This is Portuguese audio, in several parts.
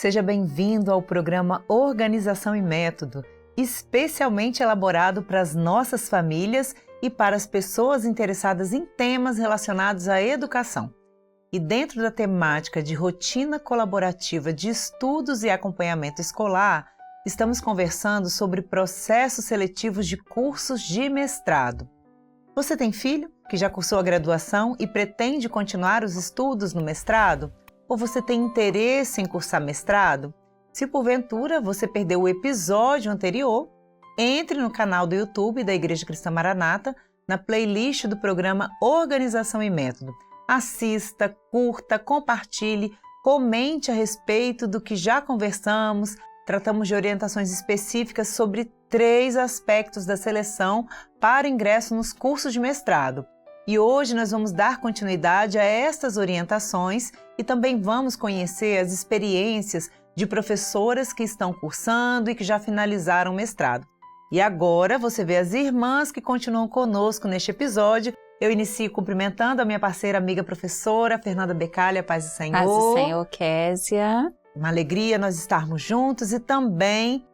Seja bem-vindo ao programa Organização e Método, especialmente elaborado para as nossas famílias e para as pessoas interessadas em temas relacionados à educação. E dentro da temática de rotina colaborativa de estudos e acompanhamento escolar, estamos conversando sobre processos seletivos de cursos de mestrado. Você tem filho que já cursou a graduação e pretende continuar os estudos no mestrado? Ou você tem interesse em cursar mestrado? Se porventura você perdeu o episódio anterior, entre no canal do YouTube da Igreja Cristã Maranata, na playlist do programa Organização e Método. Assista, curta, compartilhe, comente a respeito do que já conversamos. Tratamos de orientações específicas sobre 3 aspectos da seleção para ingresso nos cursos de mestrado. E hoje nós vamos dar continuidade a estas orientações e também vamos conhecer as experiências de professoras que estão cursando e que já finalizaram o mestrado. E agora você vê as irmãs que continuam conosco neste episódio. Eu inicio cumprimentando a minha parceira, amiga professora, Fernanda Becalha, paz do Senhor. Paz do Senhor, Késia. Uma alegria nós estarmos juntos e também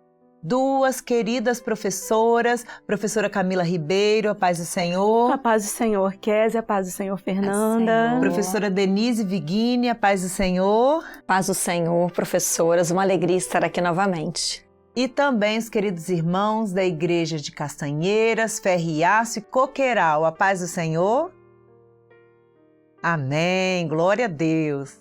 2 queridas professoras, professora Camila Ribeiro, a paz do Senhor. A paz do Senhor, Késia, a paz do Senhor, Fernanda. Professora Denise Vigini, a paz do Senhor. Paz do Senhor, professoras, uma alegria estar aqui novamente. E também os queridos irmãos da Igreja de Castanheiras, Ferriaço e Coqueiral, a paz do Senhor. Amém, glória a Deus.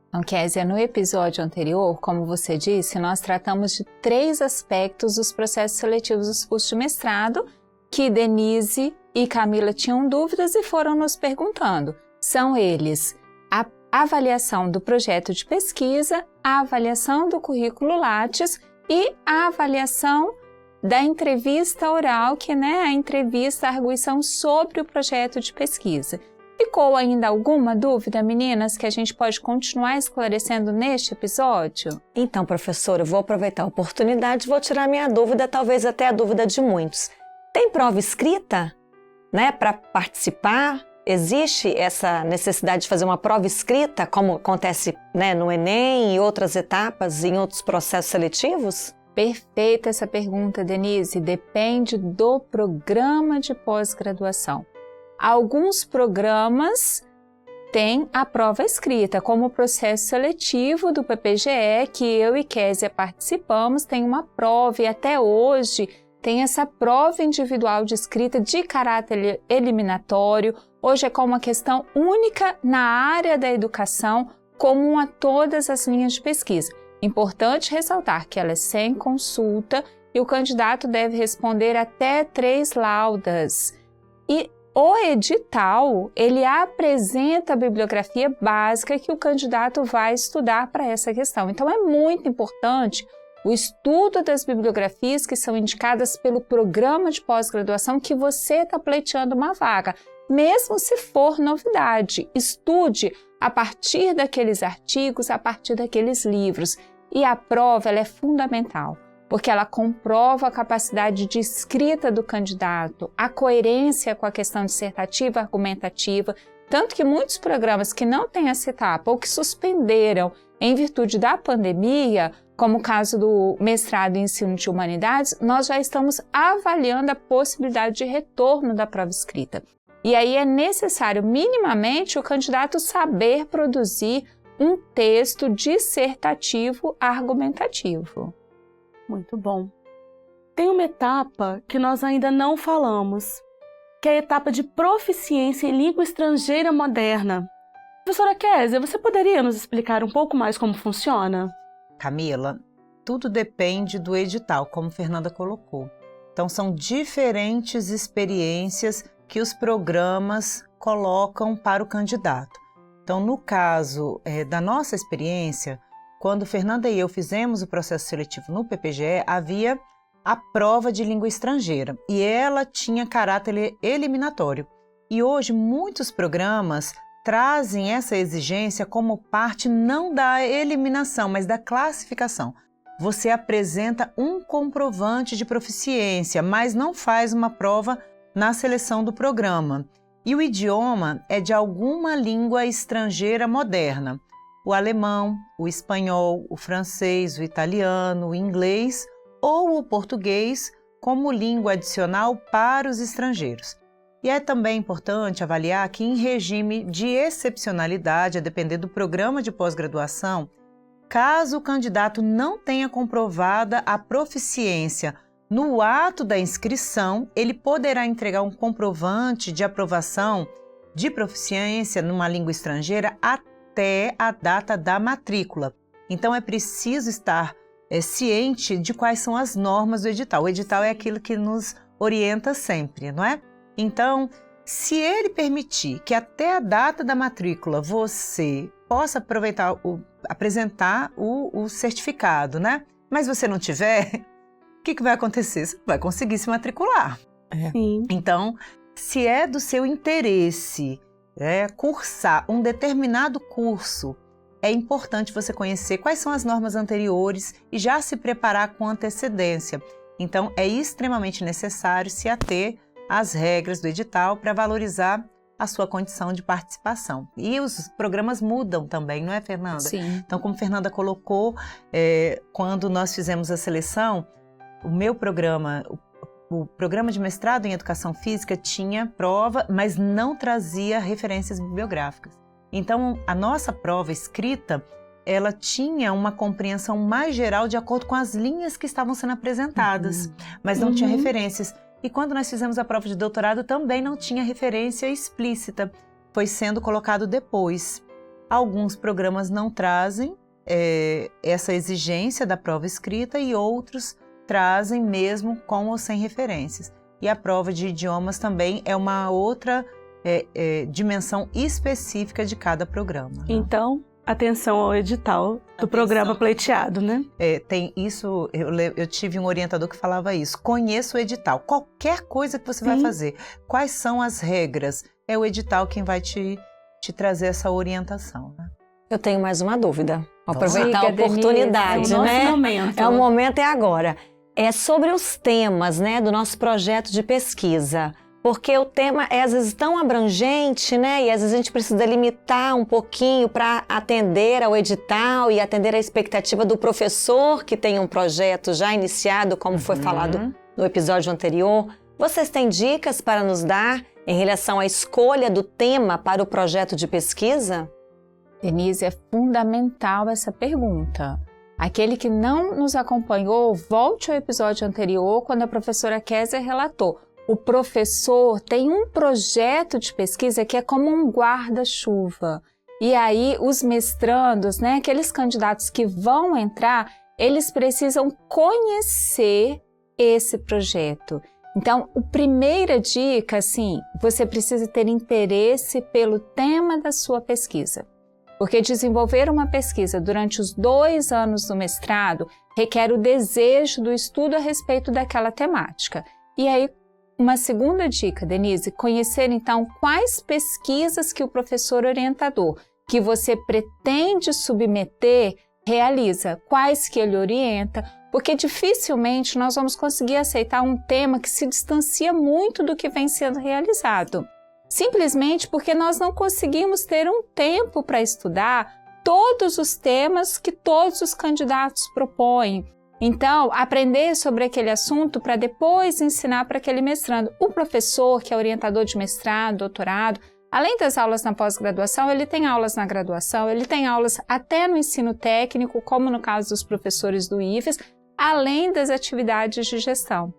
Então, Késia, no episódio anterior, como você disse, nós tratamos de 3 aspectos dos processos seletivos dos cursos de mestrado que Denise e Camila tinham dúvidas e foram nos perguntando. São eles a avaliação do projeto de pesquisa, a avaliação do currículo Lattes e a avaliação da entrevista oral, que é a entrevista, a arguição sobre o projeto de pesquisa. Ficou ainda alguma dúvida, meninas, que a gente pode continuar esclarecendo neste episódio? Então, professora, eu vou aproveitar a oportunidade e vou tirar minha dúvida, talvez até a dúvida de muitos. Tem prova escrita, para participar? Existe essa necessidade de fazer uma prova escrita, como acontece, no Enem e outras etapas, em outros processos seletivos? Perfeita essa pergunta, Denise. Depende do programa de pós-graduação. Alguns programas têm a prova escrita, como o processo seletivo do PPGE, que eu e Késia participamos, tem uma prova e até hoje tem essa prova individual de escrita de caráter eliminatório. Hoje é como uma questão única na área da educação, comum a todas as linhas de pesquisa. Importante ressaltar que ela é sem consulta e o candidato deve responder até 3 laudas. E o edital, ele apresenta a bibliografia básica que o candidato vai estudar para essa questão. Então, é muito importante o estudo das bibliografias que são indicadas pelo programa de pós-graduação que você está pleiteando uma vaga. Mesmo se for novidade, estude a partir daqueles artigos, a partir daqueles livros. E a prova, ela é fundamental, porque ela comprova a capacidade de escrita do candidato, a coerência com a questão dissertativa, argumentativa, tanto que muitos programas que não têm essa etapa ou que suspenderam em virtude da pandemia, como o caso do mestrado em ensino de humanidades, nós já estamos avaliando a possibilidade de retorno da prova escrita. E aí é necessário, minimamente, o candidato saber produzir um texto dissertativo argumentativo. Muito bom. Tem uma etapa que nós ainda não falamos, que é a etapa de proficiência em língua estrangeira moderna. Professora Késia, você poderia nos explicar um pouco mais como funciona? Camila, tudo depende do edital, como Fernanda colocou. Então, são diferentes experiências que os programas colocam para o candidato. Então, no caso da nossa experiência, quando Fernanda e eu fizemos o processo seletivo no PPGE, havia a prova de língua estrangeira e ela tinha caráter eliminatório. E hoje muitos programas trazem essa exigência como parte não da eliminação, mas da classificação. Você apresenta um comprovante de proficiência, mas não faz uma prova na seleção do programa. E o idioma é de alguma língua estrangeira moderna. o alemão, o espanhol, o francês, o italiano, o inglês ou o português como língua adicional para os estrangeiros. E é também importante avaliar que em regime de excepcionalidade, a depender do programa de pós-graduação, caso o candidato não tenha comprovada a proficiência no ato da inscrição, ele poderá entregar um comprovante de aprovação de proficiência numa língua estrangeira até a data da matrícula. Então é preciso estar ciente de quais são as normas do edital. O edital é aquilo que nos orienta sempre, não é? Então, se ele permitir que até a data da matrícula você possa apresentar o certificado, né? Mas você não tiver, o que vai acontecer? Você vai conseguir se matricular. Sim. Então, se é do seu interesse cursar um determinado curso, é importante você conhecer quais são as normas anteriores e já se preparar com antecedência. Então, é extremamente necessário se ater às regras do edital para valorizar a sua condição de participação. E os programas mudam também, não é, Fernanda? Sim. Então, como a Fernanda colocou, quando nós fizemos a seleção, o meu programa, o programa de mestrado em Educação Física tinha prova, mas não trazia referências bibliográficas. Então, a nossa prova escrita, ela tinha uma compreensão mais geral de acordo com as linhas que estavam sendo apresentadas, mas não tinha referências. E quando nós fizemos a prova de doutorado, também não tinha referência explícita, foi sendo colocado depois. Alguns programas não trazem essa exigência da prova escrita e outros trazem mesmo com ou sem referências. E a prova de idiomas também é uma outra dimensão específica de cada programa. Né? Então, atenção ao edital do programa pleiteado, né? Tem isso, eu tive um orientador que falava isso, conheça o edital, qualquer coisa que você vai fazer, quais são as regras, é o edital quem vai te trazer essa orientação. Né? Eu tenho mais uma dúvida, vou aproveitar a oportunidade, Denise, né? Momento. É o momento, é agora. É sobre os temas, né, do nosso projeto de pesquisa. Porque o tema é, às vezes, tão abrangente, né? E às vezes a gente precisa limitar um pouquinho para atender ao edital e atender à expectativa do professor que tem um projeto já iniciado, como foi falado no episódio anterior. Vocês têm dicas para nos dar em relação à escolha do tema para o projeto de pesquisa? Denise, é fundamental essa pergunta. Aquele que não nos acompanhou, volte ao episódio anterior, quando a professora Kézia relatou. O professor tem um projeto de pesquisa que é como um guarda-chuva. E aí os mestrandos, né, aqueles candidatos que vão entrar, eles precisam conhecer esse projeto. Então, a primeira dica, assim, você precisa ter interesse pelo tema da sua pesquisa. Porque desenvolver uma pesquisa durante os 2 anos do mestrado requer o desejo do estudo a respeito daquela temática. E aí, uma segunda dica, Denise, conhecer então quais pesquisas que o professor orientador que você pretende submeter realiza, quais que ele orienta, porque dificilmente nós vamos conseguir aceitar um tema que se distancia muito do que vem sendo realizado. Simplesmente porque nós não conseguimos ter um tempo para estudar todos os temas que todos os candidatos propõem. Então, aprender sobre aquele assunto para depois ensinar para aquele mestrando. O professor, que é orientador de mestrado, doutorado, além das aulas na pós-graduação, ele tem aulas na graduação, ele tem aulas até no ensino técnico, como no caso dos professores do IFES, além das atividades de gestão.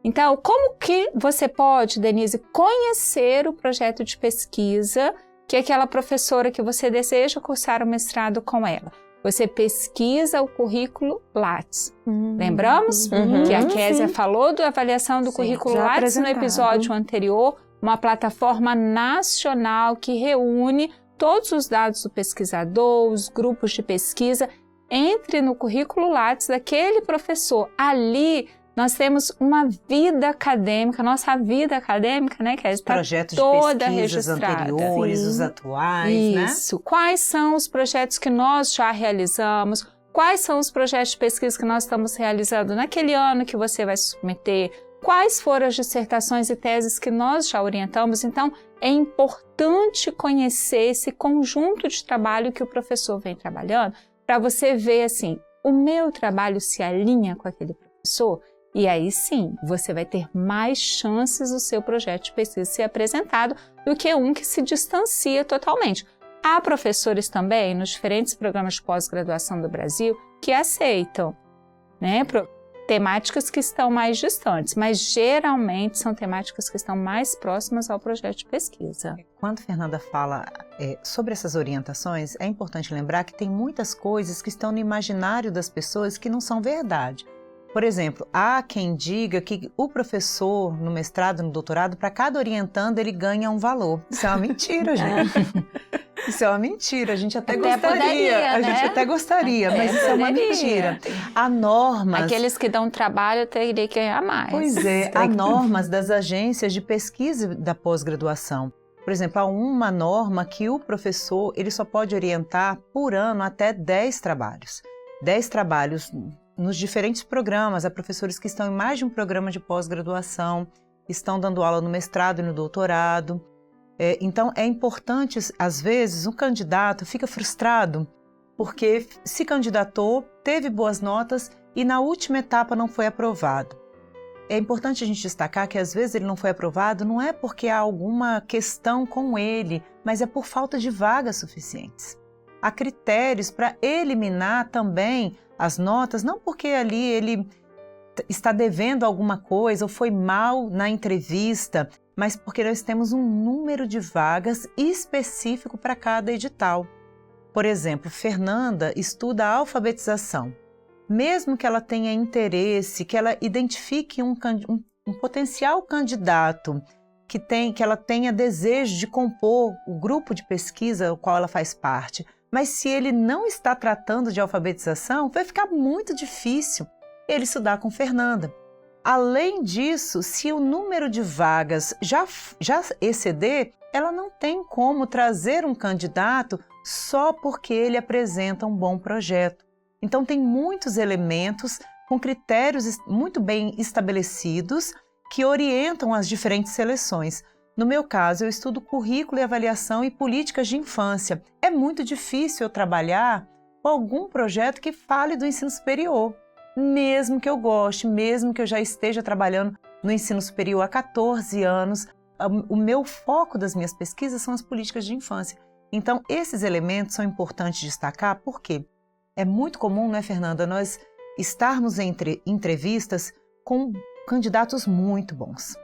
Então, como que você pode, Denise, conhecer o projeto de pesquisa que aquela professora que você deseja cursar o mestrado com ela? Você pesquisa o currículo Lattes. Lembramos que a Kézia falou da avaliação do currículo Lattes no episódio anterior, uma plataforma nacional que reúne todos os dados do pesquisador, os grupos de pesquisa. Entre no currículo Lattes daquele professor. Ali nós temos uma vida acadêmica, nossa vida acadêmica, né, Kézia, está toda registrada. Anteriores, os atuais, né? Isso. Quais são os projetos que nós já realizamos? Quais são os projetos de pesquisa que nós estamos realizando naquele ano que você vai submeter? quais foram as dissertações e teses que nós já orientamos. Então, é importante conhecer esse conjunto de trabalho que o professor vem trabalhando, para você ver assim, o meu trabalho se alinha com aquele professor? E aí sim, você vai ter mais chances do seu projeto de pesquisa ser apresentado do que um que se distancia totalmente. Há professores também, nos diferentes programas de pós-graduação do Brasil, que aceitam, né, temáticas que estão mais distantes, mas geralmente são temáticas que estão mais próximas ao projeto de pesquisa. Quando a Fernanda fala sobre essas orientações, é importante lembrar que tem muitas coisas que estão no imaginário das pessoas que não são verdade. Por exemplo, há quem diga que o professor no mestrado, no doutorado, para cada orientando ele ganha um valor. Isso é uma mentira, gente. Isso é uma mentira, a gente até gostaria, poderia, a gente até gostaria, mas isso é uma mentira. Há normas... Aqueles que dão trabalho teriam que ganhar mais. Pois é, há normas das agências de pesquisa da pós-graduação. Por exemplo, há uma norma que o professor ele só pode orientar por ano até 10 trabalhos. 10 trabalhos nos diferentes programas. Há professores que estão em mais de um programa de pós-graduação, estão dando aula no mestrado e no doutorado. Então, é importante, às vezes, um candidato fica frustrado porque se candidatou, teve boas notas e na última etapa não foi aprovado. É importante a gente destacar que, às vezes, ele não foi aprovado não é porque há alguma questão com ele, mas é por falta de vagas suficientes. Há critérios para eliminar também as notas, não porque ali ele está devendo alguma coisa ou foi mal na entrevista, mas porque nós temos um número de vagas específico para cada edital. Por exemplo, Fernanda estuda a alfabetização. Mesmo que ela tenha interesse, que ela identifique um potencial candidato, que ela tenha desejo de compor o grupo de pesquisa ao qual ela faz parte, mas se ele não está tratando de alfabetização, vai ficar muito difícil ele estudar com Fernanda. Além disso, se o número de vagas já exceder, ela não tem como trazer um candidato só porque ele apresenta um bom projeto. Então, tem muitos elementos com critérios muito bem estabelecidos que orientam as diferentes seleções. No meu caso, eu estudo currículo e avaliação e políticas de infância. É muito difícil eu trabalhar com algum projeto que fale do ensino superior. Mesmo que eu goste, mesmo que eu já esteja trabalhando no ensino superior há 14 anos, o meu foco das minhas pesquisas são as políticas de infância. Então, esses elementos são importantes destacar porque é muito comum, não é, Fernanda, nós estarmos em entrevistas com candidatos muito bons.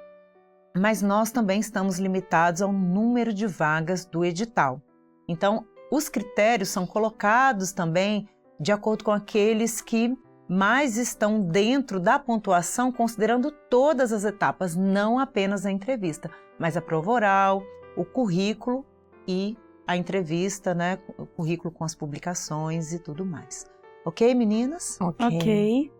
Mas nós também estamos limitados ao número de vagas do edital. Então, os critérios são colocados também de acordo com aqueles que mais estão dentro da pontuação, considerando todas as etapas, não apenas a entrevista, mas a prova oral, o currículo e a entrevista, né, o currículo com as publicações e tudo mais. Ok, meninas? Ok.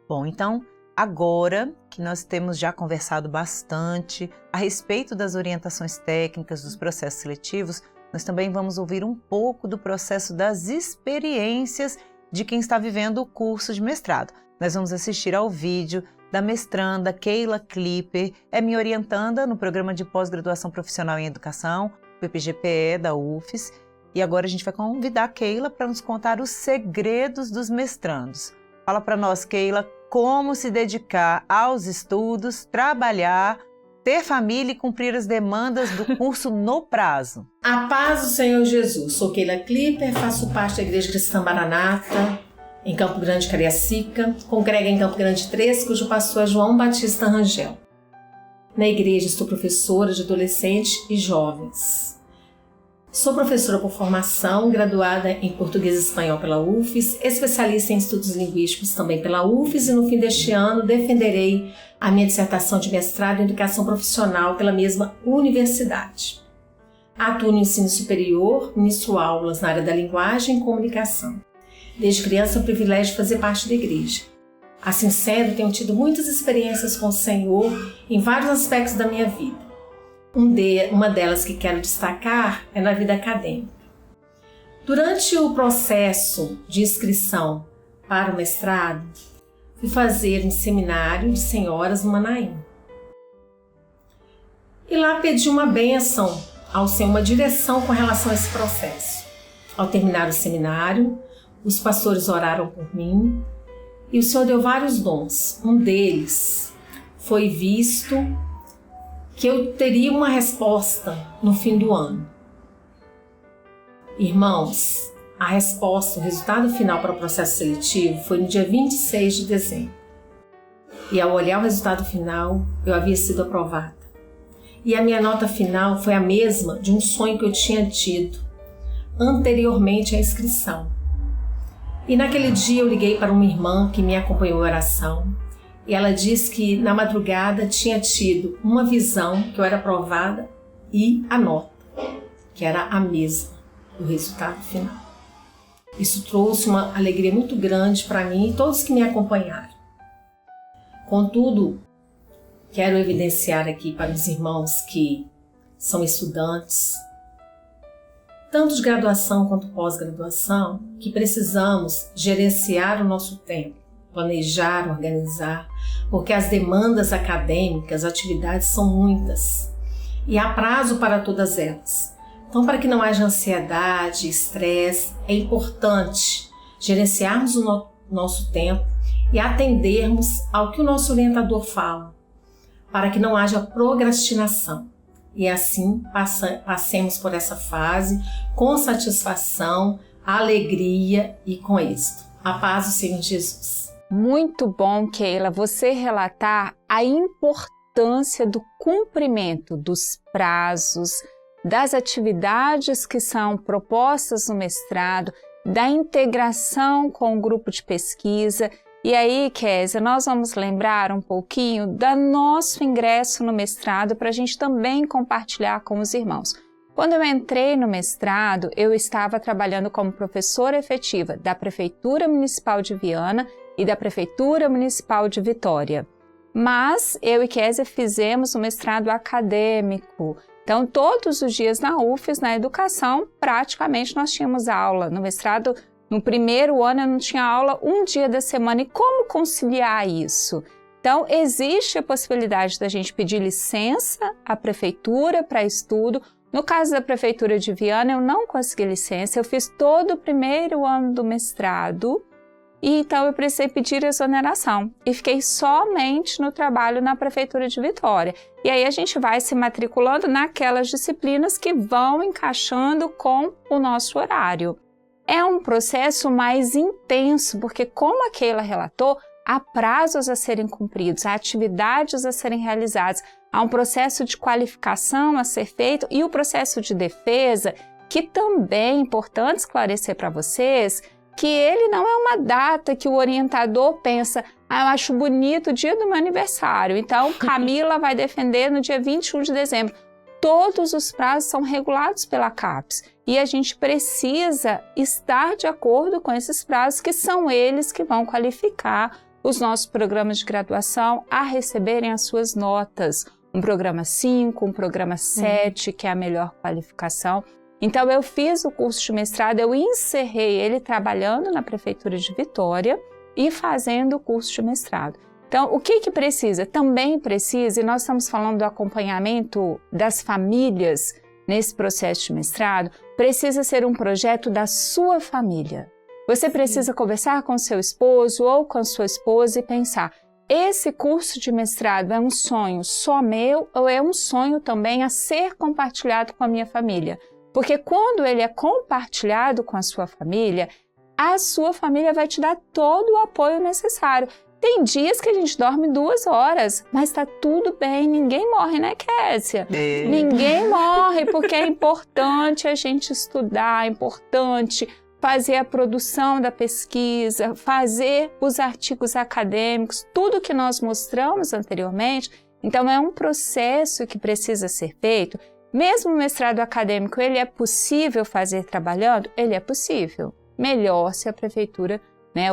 Bom, então, agora que nós temos já conversado bastante a respeito das orientações técnicas dos processos seletivos, nós também vamos ouvir um pouco do processo das experiências de quem está vivendo o curso de mestrado. Nós vamos assistir ao vídeo da mestranda Keila Klipper, é minha orientanda no programa de pós-graduação profissional em educação, PPGPE da UFES, e agora a gente vai convidar a Keila para nos contar os segredos dos mestrandos. Fala para nós, Keila, como se dedicar aos estudos, trabalhar, ter família e cumprir as demandas do curso no prazo. A paz do Senhor Jesus. Sou Keila Klipper, faço parte da Igreja Cristã Maranata, em Campo Grande, Cariacica, congrega em Campo Grande 3, cujo pastor é João Batista Rangel. Na igreja estou professora de adolescentes e jovens. Sou professora por formação, graduada em português e espanhol pela UFES, especialista em estudos linguísticos também pela UFES e no fim deste ano defenderei a minha dissertação de mestrado em educação profissional pela mesma universidade. Atuo no ensino superior, ministro aulas na área da linguagem e comunicação. Desde criança o privilégio de fazer parte da igreja. Assim sendo, tenho tido muitas experiências com o Senhor em vários aspectos da minha vida. Uma delas que quero destacar é na vida acadêmica. Durante o processo de inscrição para o mestrado, fui fazer um seminário de senhoras no Manaim. E lá pedi uma bênção ao Senhor, uma direção com relação a esse processo. Ao terminar o seminário, os pastores oraram por mim e o Senhor deu vários dons. Um deles foi visto que eu teria uma resposta no fim do ano. Irmãos, a resposta, o resultado final para o processo seletivo foi no dia 26 de dezembro. E ao olhar o resultado final, eu havia sido aprovada. E a minha nota final foi a mesma de um sonho que eu tinha tido anteriormente à inscrição. E naquele dia eu liguei para uma irmã que me acompanhou em oração e ela disse que na madrugada tinha tido uma visão que eu era aprovada e a nota, que era a mesma do resultado final. Isso trouxe uma alegria muito grande para mim e todos que me acompanharam. Contudo, quero evidenciar aqui para os irmãos que são estudantes, tanto de graduação quanto pós-graduação, que precisamos gerenciar o nosso tempo, planejar, organizar, porque as demandas acadêmicas, atividades são muitas e há prazo para todas elas. Então, para que não haja ansiedade, estresse, é importante gerenciarmos o nosso tempo e atendermos ao que o nosso orientador fala, para que não haja procrastinação. E assim passemos por essa fase com satisfação, alegria e com êxito. A paz do Senhor Jesus. Muito bom, Keila, você relatar a importância do cumprimento dos prazos, das atividades que são propostas no mestrado, da integração com o grupo de pesquisa. E aí, Kézia, nós vamos lembrar um pouquinho do nosso ingresso no mestrado para a gente também compartilhar com os irmãos. Quando eu entrei no mestrado, eu estava trabalhando como professora efetiva da Prefeitura Municipal de Viana e da Prefeitura Municipal de Vitória. Mas eu e Kézia fizemos um mestrado acadêmico. Então, todos os dias na UFES, na educação, praticamente nós tínhamos aula. No mestrado, no primeiro ano, eu não tinha aula um dia da semana. E como conciliar isso? Então, existe a possibilidade da gente pedir licença à prefeitura para estudo. No caso da Prefeitura de Viana, eu não consegui licença. Eu fiz todo o primeiro ano do mestrado e então eu precisei pedir exoneração. E fiquei somente no trabalho na Prefeitura de Vitória. E aí a gente vai se matriculando naquelas disciplinas que vão encaixando com o nosso horário. É um processo mais intenso, porque como a Keila relatou, há prazos a serem cumpridos, há atividades a serem realizadas, há um processo de qualificação a ser feito e o processo de defesa, que também é importante esclarecer para vocês, que ele não é uma data que o orientador pensa, eu acho bonito o dia do meu aniversário, então Camila vai defender no dia 21 de dezembro. Todos os prazos são regulados pela CAPES e a gente precisa estar de acordo com esses prazos, que são eles que vão qualificar os nossos programas de graduação a receberem as suas notas. Um programa 5, um programa 7, que é a melhor qualificação. Então, eu fiz o curso de mestrado, eu encerrei ele trabalhando na Prefeitura de Vitória e fazendo o curso de mestrado. Então, o que precisa? Também precisa, e nós estamos falando do acompanhamento das famílias nesse processo de mestrado, precisa ser um projeto da sua família. Você precisa conversar com seu esposo ou com sua esposa e pensar, esse curso de mestrado é um sonho só meu ou é um sonho também a ser compartilhado com a minha família? Porque quando ele é compartilhado com a sua família vai te dar todo o apoio necessário. Tem dias que a gente dorme 2 horas, mas está tudo bem, ninguém morre, né, Kézia? Ninguém morre, porque é importante a gente estudar, é importante fazer a produção da pesquisa, fazer os artigos acadêmicos, tudo que nós mostramos anteriormente. Então, é um processo que precisa ser feito. Mesmo o mestrado acadêmico, ele é possível fazer trabalhando? Ele é possível. Melhor se a prefeitura,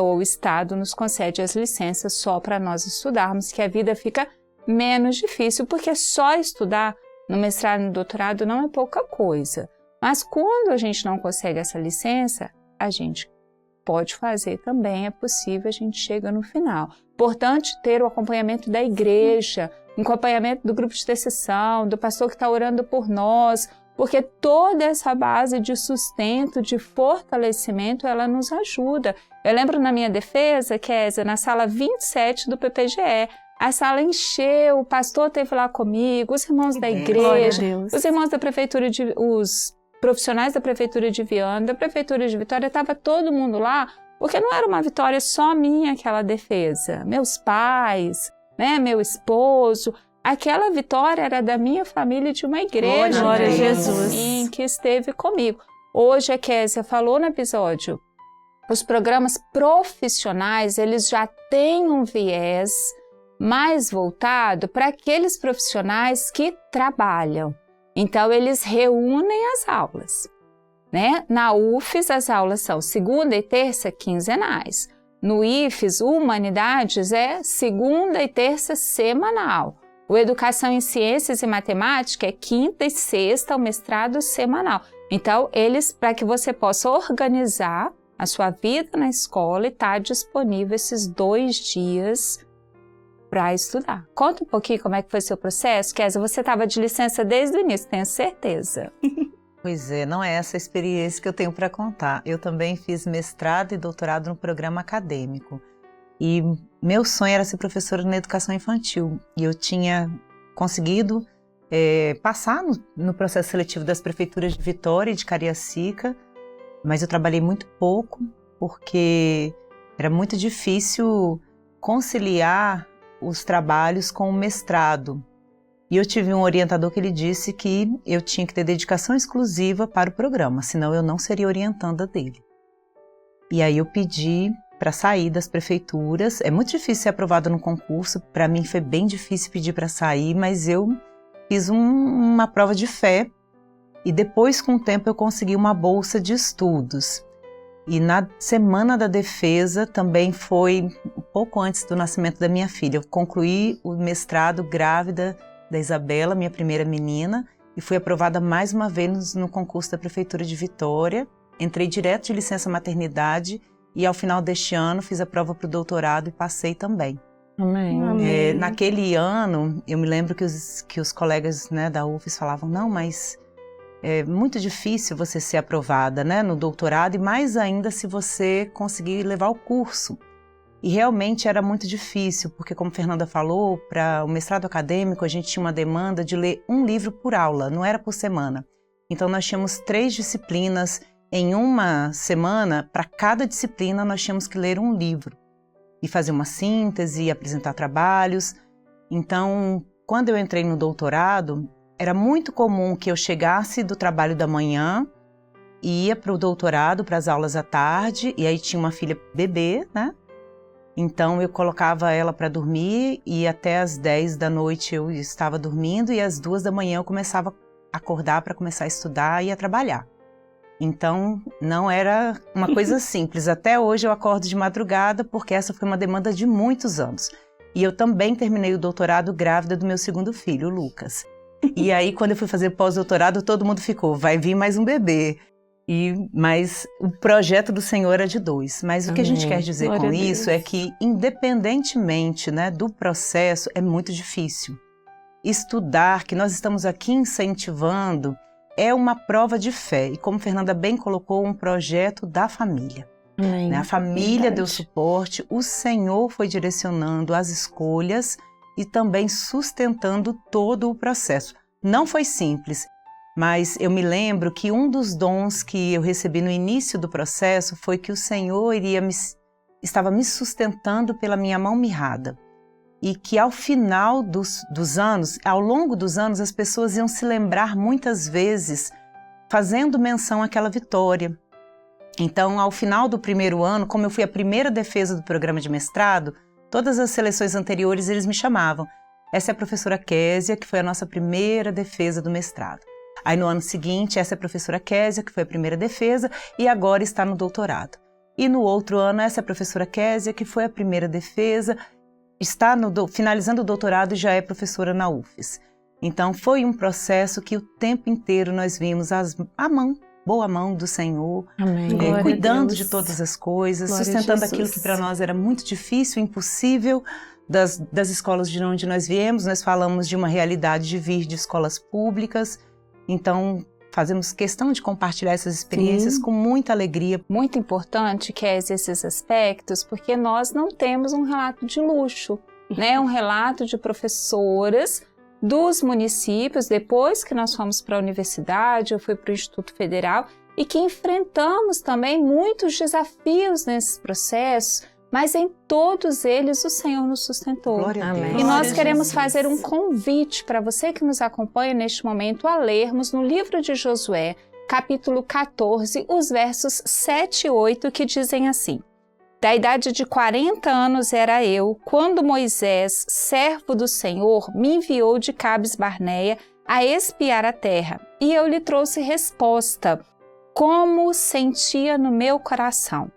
ou o Estado nos concede as licenças só para nós estudarmos, que a vida fica menos difícil, porque só estudar no mestrado e no doutorado não é pouca coisa. Mas quando a gente não consegue essa licença, a gente pode fazer também, é possível, a gente chega no final. Importante ter o acompanhamento da igreja, o acompanhamento do grupo de intercessão, do pastor que está orando por nós, porque toda essa base de sustento, de fortalecimento, ela nos ajuda. Eu lembro na minha defesa, Kézia, na sala 27 do PPGE, a sala encheu, o pastor esteve lá comigo, os irmãos da igreja, os irmãos da prefeitura, os profissionais da prefeitura de Viana, da prefeitura de Vitória, estava todo mundo lá, porque não era uma vitória só minha aquela defesa. Meus pais, né, meu esposo, aquela vitória era da minha família e de uma igreja. Glória a Jesus. Sim, que esteve comigo. Hoje a Kézia falou no episódio, os programas profissionais, eles já têm um viés mais voltado para aqueles profissionais que trabalham. Então, eles reúnem as aulas, né? Na UFES, as aulas são segunda e terça quinzenais. No IFES, Humanidades, é segunda e terça semanal. O Educação em Ciências e Matemática é quinta e sexta, o mestrado semanal. Então, eles, para que você possa organizar a sua vida na escola, e está disponível esses 2 dias para estudar. Conta um pouquinho como é que foi seu processo, Kézia. Você estava de licença desde o início, tenho certeza. Pois é, não é essa a experiência que eu tenho para contar. Eu também fiz mestrado e doutorado no programa acadêmico. E meu sonho era ser professora na educação infantil. E eu tinha conseguido passar no processo seletivo das prefeituras de Vitória e de Cariacica, mas eu trabalhei muito pouco, porque era muito difícil conciliar os trabalhos com o mestrado. E eu tive um orientador que ele disse que eu tinha que ter dedicação exclusiva para o programa, senão eu não seria orientanda dele. E aí eu pedi para sair das prefeituras. É muito difícil ser aprovada no concurso, para mim foi bem difícil pedir para sair, mas eu fiz uma prova de fé e depois, com o tempo, eu consegui uma bolsa de estudos. E na semana da defesa, também foi um pouco antes do nascimento da minha filha. Eu concluí o mestrado grávida da Isabela, minha primeira menina, e fui aprovada mais uma vez no concurso da Prefeitura de Vitória. Entrei direto de licença maternidade e ao final deste ano fiz a prova para o doutorado e passei também. Amém. Naquele ano, eu me lembro que os colegas, né, da UFES falavam, não, mas é muito difícil você ser aprovada, né, no doutorado, e mais ainda se você conseguir levar o curso. E realmente era muito difícil, porque como a Fernanda falou, para o mestrado acadêmico a gente tinha uma demanda de ler um livro por aula, não era por semana. Então nós tínhamos 3 disciplinas em uma semana, para cada disciplina nós tínhamos que ler um livro e fazer uma síntese e apresentar trabalhos. Então, quando eu entrei no doutorado, era muito comum que eu chegasse do trabalho da manhã, ia para o doutorado, para as aulas à tarde, e aí tinha uma filha bebê, né? Então eu colocava ela para dormir e até às 10 da noite eu estava dormindo e às 2 da manhã eu começava a acordar para começar a estudar e a trabalhar. Então não era uma coisa simples. Até hoje eu acordo de madrugada porque essa foi uma demanda de muitos anos. E eu também terminei o doutorado grávida do meu segundo filho, o Lucas. E aí quando eu fui fazer pós-doutorado todo mundo ficou, vai vir mais um bebê. Mas o projeto do Senhor é de 2. Mas o que a gente quer dizer Glória com a isso Deus. é que, independentemente, né, do processo, é muito difícil. Estudar, que nós estamos aqui incentivando, é uma prova de fé. E como a Fernanda bem colocou, um projeto da família. Amém. Né? A família deu suporte, o Senhor foi direcionando as escolhas e também sustentando todo o processo. Não foi simples. Mas eu me lembro que um dos dons que eu recebi no início do processo foi que o Senhor estava me sustentando pela minha mão mirrada. E que ao final dos anos, ao longo dos anos, as pessoas iam se lembrar muitas vezes, fazendo menção àquela vitória. Então, ao final do primeiro ano, como eu fui a primeira defesa do programa de mestrado, todas as seleções anteriores eles me chamavam. Essa é a professora Kézia, que foi a nossa primeira defesa do mestrado. Aí no ano seguinte, essa é a professora Kézia, que foi a primeira defesa, e agora está no doutorado. E no outro ano, essa é a professora Kézia, que foi a primeira defesa, está finalizando o doutorado e já é professora na UFES. Então foi um processo que o tempo inteiro nós vimos a mão boa mão do Senhor, Amém. Glória a cuidando Deus. de todas as coisas, Glória a sustentando Jesus. aquilo que para nós era muito difícil, impossível. Das escolas de onde nós viemos, nós falamos de uma realidade de vir de escolas públicas, então fazemos questão de compartilhar essas experiências com muita alegria. Muito importante, Kézia, esses aspectos, porque nós não temos um relato de luxo, né? Um relato de professoras dos municípios, depois que nós fomos para a universidade, eu fui para o Instituto Federal, e que enfrentamos também muitos desafios nesses processos, mas em todos eles o Senhor nos sustentou. Glória a Amém. Deus. E Glória nós a queremos Jesus. fazer um convite para você que nos acompanha neste momento a lermos no livro de Josué, capítulo 14, os versos 7 e 8, que dizem assim: Da idade de 40 anos era eu, quando Moisés, servo do Senhor, me enviou de Cades Barneia a espiar a terra, e eu lhe trouxe resposta, como sentia no meu coração.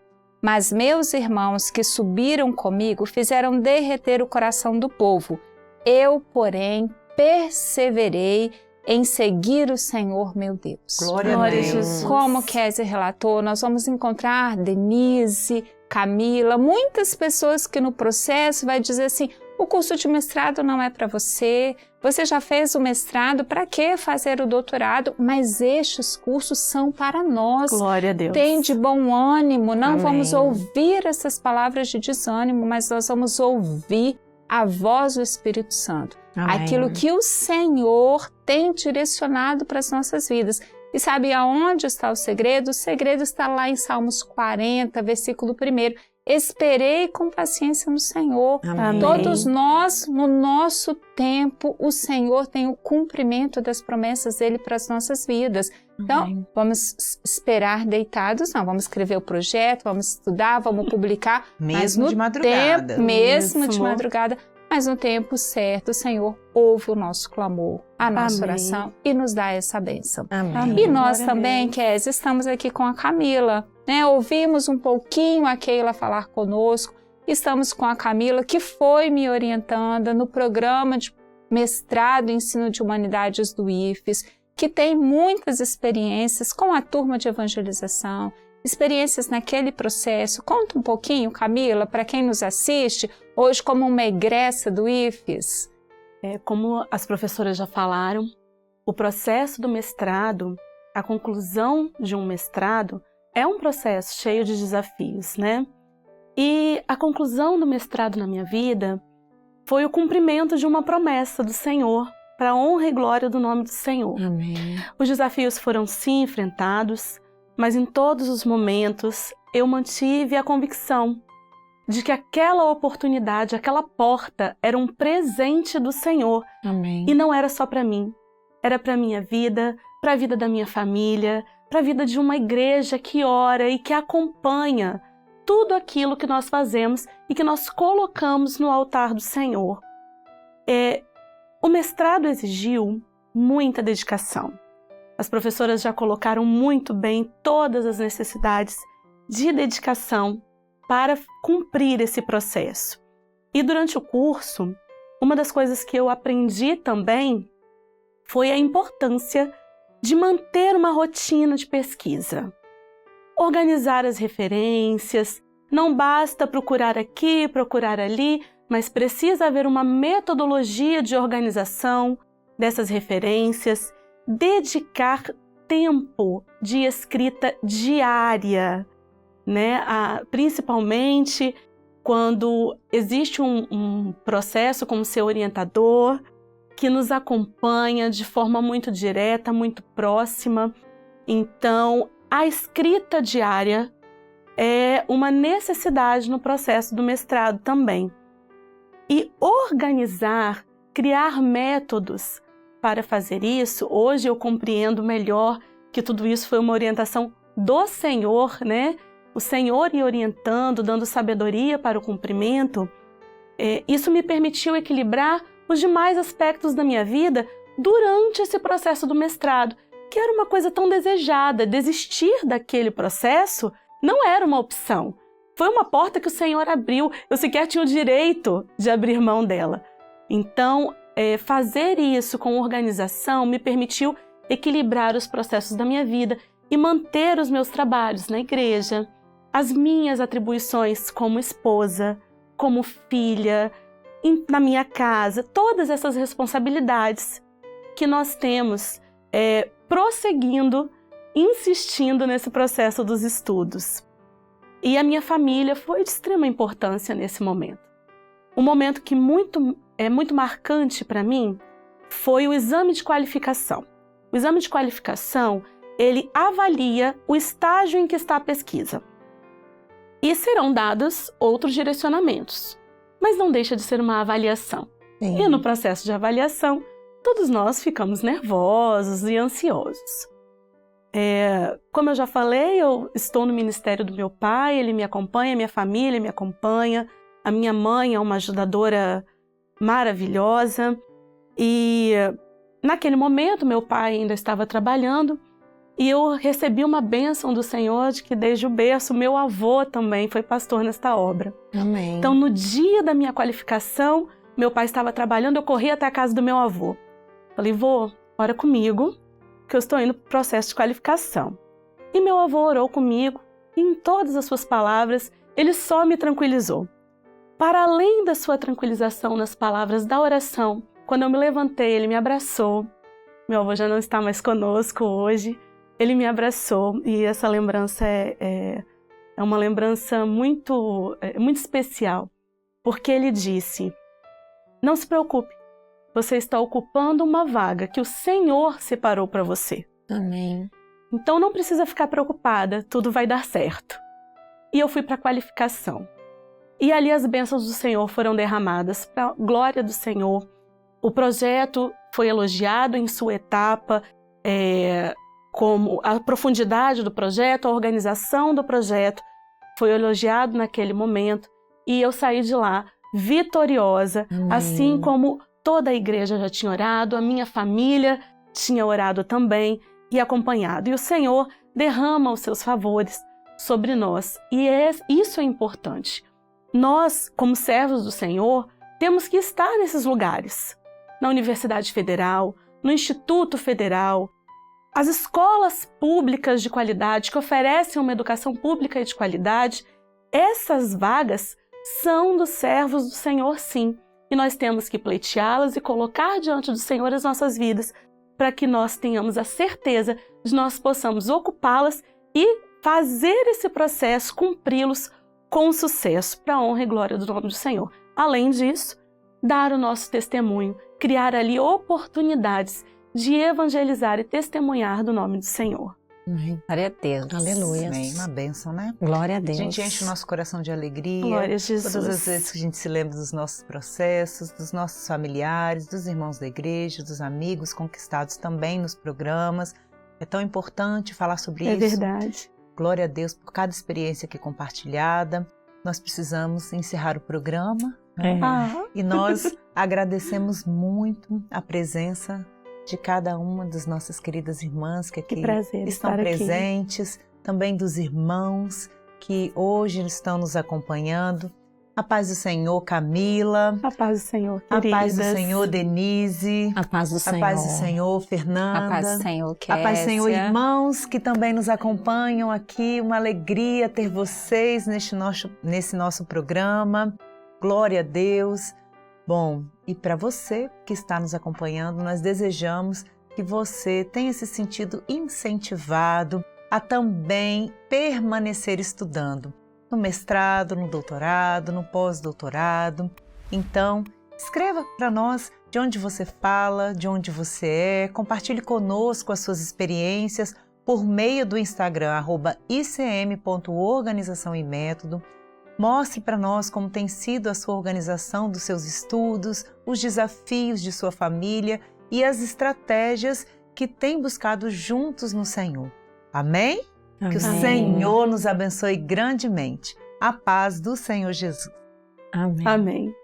Mas meus irmãos que subiram comigo fizeram derreter o coração do povo. Eu, porém, perseverei em seguir o Senhor meu Deus. Glória a Glória a Deus. Jesus. Como Kézia relatou, nós vamos encontrar Denise, Camila, muitas pessoas que no processo vai dizer assim: o curso de mestrado não é para você, você já fez o mestrado, para que fazer o doutorado? Mas estes cursos são para nós. Glória a Deus. Tem de bom ânimo, não Amém. vamos ouvir essas palavras de desânimo, mas nós vamos ouvir a voz do Espírito Santo. Amém. Aquilo que o Senhor tem direcionado para as nossas vidas. E sabe aonde está o segredo? O segredo está lá em Salmos 40, versículo 1. Esperei com paciência no Senhor. Amém. Todos nós, no nosso tempo, o Senhor tem o cumprimento das promessas dele para as nossas vidas. Então, vamos esperar deitados? Não, vamos escrever o projeto, vamos estudar, vamos publicar. mas Mesmo no de madrugada. tempo, mesmo de Mesmo. madrugada, mas no tempo certo, o Senhor ouve o nosso clamor, a nossa Amém. oração e nos dá essa bênção. Amém. Amém. E nós Glória a também, Deus. Kézia, estamos aqui com a Camila, né? Ouvimos um pouquinho a Keila falar conosco, estamos com a Camila, que foi me orientando no programa de mestrado em ensino de humanidades do IFES, que tem muitas experiências com a turma de evangelização, experiências naquele processo. Conta um pouquinho, Camila, para quem nos assiste, hoje como uma egressa do IFES. Como as professoras já falaram, o processo do mestrado, a conclusão de um mestrado, é um processo cheio de desafios, né? E a conclusão do mestrado na minha vida foi o cumprimento de uma promessa do Senhor, para a honra e glória do nome do Senhor. Amém. Os desafios foram sim enfrentados, mas em todos os momentos eu mantive a convicção de que aquela oportunidade, aquela porta era um presente do Senhor Amém. e não era só para mim, era para minha vida, para a vida da minha família, para a vida de uma igreja que ora e que acompanha tudo aquilo que nós fazemos e que nós colocamos no altar do Senhor. O mestrado exigiu muita dedicação. As professoras já colocaram muito bem todas as necessidades de dedicação para cumprir esse processo. E durante o curso, uma das coisas que eu aprendi também foi a importância de manter uma rotina de pesquisa. Organizar as referências, não basta procurar aqui, procurar ali, mas precisa haver uma metodologia de organização dessas referências, dedicar tempo de escrita diária, né? Principalmente quando existe um processo como ser orientador, que nos acompanha de forma muito direta, muito próxima. Então, a escrita diária é uma necessidade no processo do mestrado também. E organizar, criar métodos para fazer isso, hoje eu compreendo melhor que tudo isso foi uma orientação do Senhor, né? O Senhor ia orientando, dando sabedoria para o cumprimento. Isso me permitiu equilibrar os demais aspectos da minha vida durante esse processo do mestrado, que era uma coisa tão desejada. Desistir daquele processo não era uma opção. Foi uma porta que o Senhor abriu. Eu sequer tinha o direito de abrir mão dela. Então, fazer isso com organização me permitiu equilibrar os processos da minha vida e manter os meus trabalhos na igreja, as minhas atribuições como esposa, como filha, na minha casa, todas essas responsabilidades que nós temos prosseguindo, insistindo nesse processo dos estudos. E a minha família foi de extrema importância nesse momento. Um momento que é muito marcante para mim foi o exame de qualificação. O exame de qualificação, ele avalia o estágio em que está a pesquisa. E serão dados outros direcionamentos, mas não deixa de ser uma avaliação. Sim. E no processo de avaliação, todos nós ficamos nervosos e ansiosos. Como eu já falei, eu estou no ministério do meu pai, ele me acompanha, minha família me acompanha, a minha mãe é uma ajudadora maravilhosa. E naquele momento, meu pai ainda estava trabalhando e eu recebi uma bênção do Senhor de que desde o berço, meu avô também foi pastor nesta obra. Amém. Então, no dia da minha qualificação, meu pai estava trabalhando, eu corri até a casa do meu avô. Falei, vô, ora comigo, que eu estou indo para o processo de qualificação. E meu avô orou comigo e em todas as suas palavras, ele só me tranquilizou. Para além da sua tranquilização nas palavras da oração, quando eu me levantei, ele me abraçou. Meu avô já não está mais conosco hoje. Ele me abraçou e essa lembrança é uma lembrança muito especial, porque ele disse, não se preocupe, você está ocupando uma vaga que o Senhor separou para você. Amém. Então não precisa ficar preocupada, tudo vai dar certo. E eu fui para a qualificação. E ali as bênçãos do Senhor foram derramadas para a glória do Senhor. O projeto foi elogiado em sua etapa, como a profundidade do projeto, a organização do projeto foi elogiado naquele momento e eu saí de lá vitoriosa, assim como toda a igreja já tinha orado, a minha família tinha orado também e acompanhado. E o Senhor derrama os seus favores sobre nós e isso é importante. Nós, como servos do Senhor, temos que estar nesses lugares, na Universidade Federal, no Instituto Federal, as escolas públicas de qualidade que oferecem uma educação pública e de qualidade, essas vagas são dos servos do Senhor, sim. E nós temos que pleiteá-las e colocar diante do Senhor as nossas vidas para que nós tenhamos a certeza de nós possamos ocupá-las e fazer esse processo, cumpri-los com sucesso para a honra e glória do nome do Senhor. Além disso, dar o nosso testemunho, criar ali oportunidades de evangelizar e testemunhar do nome do Senhor. Glória a Deus. Aleluia. Amém. Uma bênção, né? Glória a Deus. A gente enche o nosso coração de alegria. Glória a Jesus. Todas as vezes que a gente se lembra dos nossos processos, dos nossos familiares, dos irmãos da igreja, dos amigos conquistados também nos programas. É tão importante falar sobre isso. É verdade. Glória a Deus por cada experiência aqui compartilhada. Nós precisamos encerrar o programa. Né? E nós agradecemos muito a presença de cada uma das nossas queridas irmãs que aqui estão presentes, também dos irmãos que hoje estão nos acompanhando. A paz do Senhor, Camila. A paz do Senhor, queridas. A paz do Senhor, Denise. A paz do Senhor. A paz do Senhor, Fernanda. A paz do Senhor, Kécia. A paz do Senhor, irmãos que também nos acompanham aqui. Uma alegria ter vocês nesse nosso programa. Glória a Deus. Bom, e para você que está nos acompanhando, nós desejamos que você tenha se sentido incentivado a também permanecer estudando, no mestrado, no doutorado, no pós-doutorado. Então, escreva para nós de onde você fala, de onde você é, compartilhe conosco as suas experiências por meio do Instagram, @icm.organização e método. Mostre para nós como tem sido a sua organização dos seus estudos, os desafios de sua família e as estratégias que tem buscado juntos no Senhor. Amém? Amém. Que o Senhor nos abençoe grandemente. A paz do Senhor Jesus. Amém. Amém.